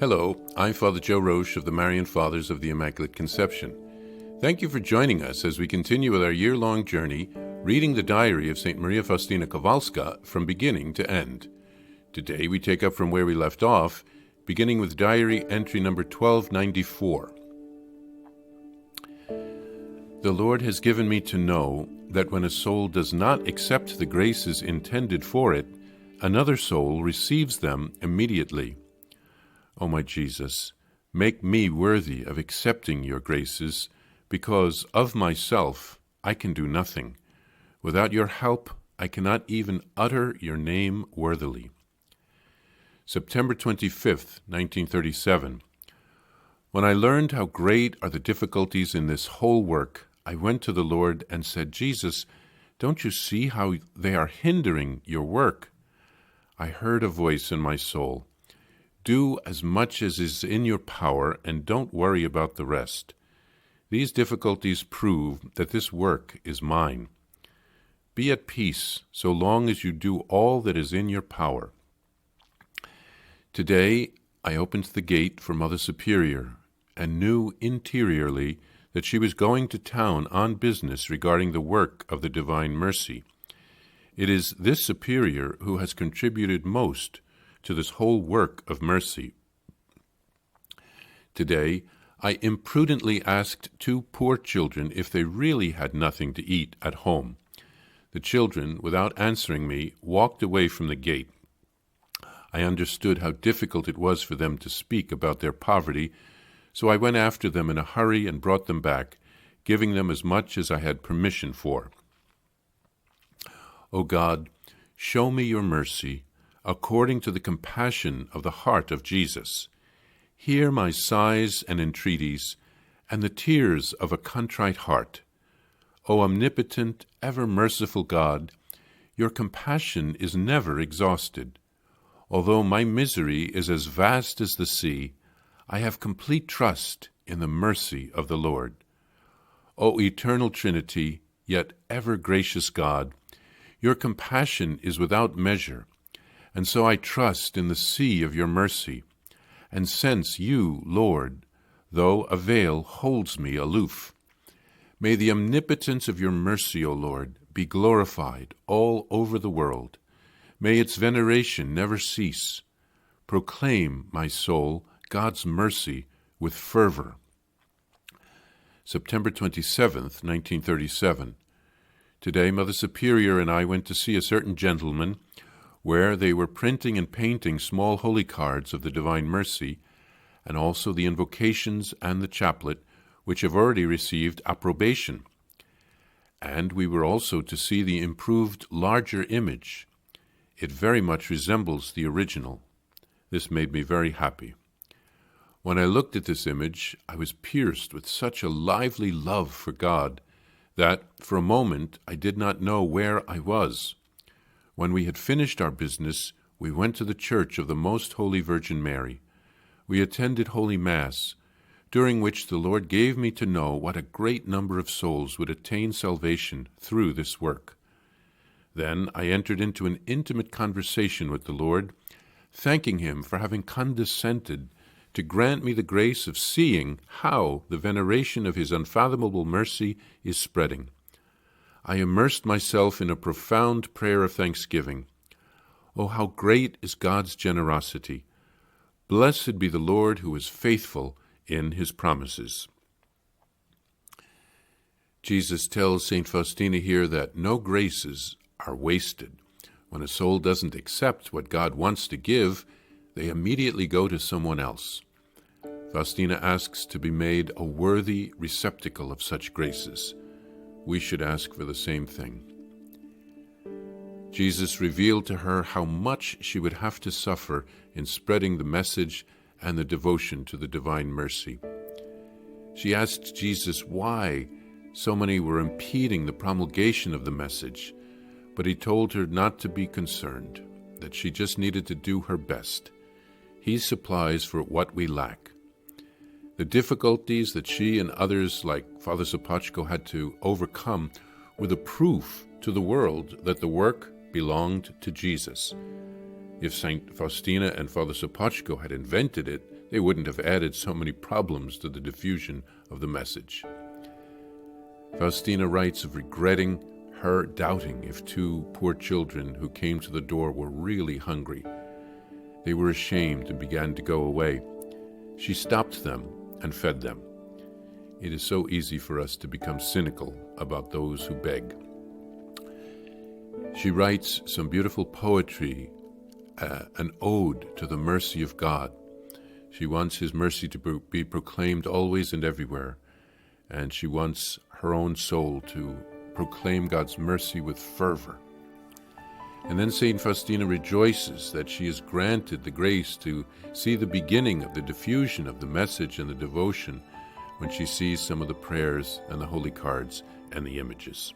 Hello, I'm Father Joe Roesch of the Marian Fathers of the Immaculate Conception. Thank you for joining us as we continue with our year-long journey reading the diary of St. Maria Faustina Kowalska from beginning to end. Today we take up from where we left off, beginning with diary entry number 1294. The Lord has given me to know that when a soul does not accept the graces intended for it, another soul receives them immediately. O my Jesus, make me worthy of accepting your graces, because of myself I can do nothing. Without your help, I cannot even utter your name worthily. September 25th, 1937. When I learned how great are the difficulties in this whole work, I went to the Lord and said, Jesus, don't you see how they are hindering your work? I heard a voice in my soul. Do as much as is in your power and don't worry about the rest. These difficulties prove that this work is mine. Be at peace so long as you do all that is in your power. Today, I opened the gate for Mother Superior and knew interiorly that she was going to town on business regarding the work of the Divine Mercy. It is this Superior who has contributed most to this whole work of mercy. Today, I imprudently asked two poor children if they really had nothing to eat at home. The children, without answering me, walked away from the gate. I understood how difficult it was for them to speak about their poverty, so I went after them in a hurry and brought them back, giving them as much as I had permission for. O God, show me your mercy, according to the compassion of the heart of Jesus. Hear my sighs and entreaties, and the tears of a contrite heart. O omnipotent, ever merciful God, your compassion is never exhausted. Although my misery is as vast as the sea, I have complete trust in the mercy of the Lord. O eternal Trinity, yet ever gracious God, your compassion is without measure, and so I trust in the sea of your mercy, and sense you, Lord, though a veil holds me aloof. May the omnipotence of your mercy, O Lord, be glorified all over the world. May its veneration never cease. Proclaim, my soul, God's mercy with fervor. September 27th, 1937. Today, Mother Superior and I went to see a certain gentleman where they were printing and painting small holy cards of the Divine Mercy, and also the invocations and the chaplet, which have already received approbation. And we were also to see the improved larger image. It very much resembles the original. This made me very happy. When I looked at this image, I was pierced with such a lively love for God that, for a moment, I did not know where I was. When we had finished our business, we went to the Church of the Most Holy Virgin Mary. We attended Holy Mass, during which the Lord gave me to know what a great number of souls would attain salvation through this work. Then I entered into an intimate conversation with the Lord, thanking Him for having condescended to grant me the grace of seeing how the veneration of His unfathomable mercy is spreading. I immersed myself in a profound prayer of thanksgiving. Oh, how great is God's generosity! Blessed be the Lord who is faithful in His promises. Jesus tells St. Faustina here that no graces are wasted. When a soul doesn't accept what God wants to give, they immediately go to someone else. Faustina asks to be made a worthy receptacle of such graces. We should ask for the same thing. Jesus revealed to her how much she would have to suffer in spreading the message and the devotion to the Divine Mercy. She asked Jesus why so many were impeding the promulgation of the message, but He told her not to be concerned, that she just needed to do her best. He supplies for what we lack. The difficulties that she and others like Father Sopocko had to overcome were the proof to the world that the work belonged to Jesus. If St. Faustina and Father Sopocko had invented it, they wouldn't have added so many problems to the diffusion of the message. Faustina writes of regretting her doubting if two poor children who came to the door were really hungry. They were ashamed and began to go away. She stopped them and fed them. It is so easy for us to become cynical about those who beg. She writes some beautiful poetry, an ode to the mercy of God. She wants His mercy to be proclaimed always and everywhere, and she wants her own soul to proclaim God's mercy with fervor. And then St. Faustina rejoices that she is granted the grace to see the beginning of the diffusion of the message and the devotion when she sees some of the prayers and the holy cards and the images.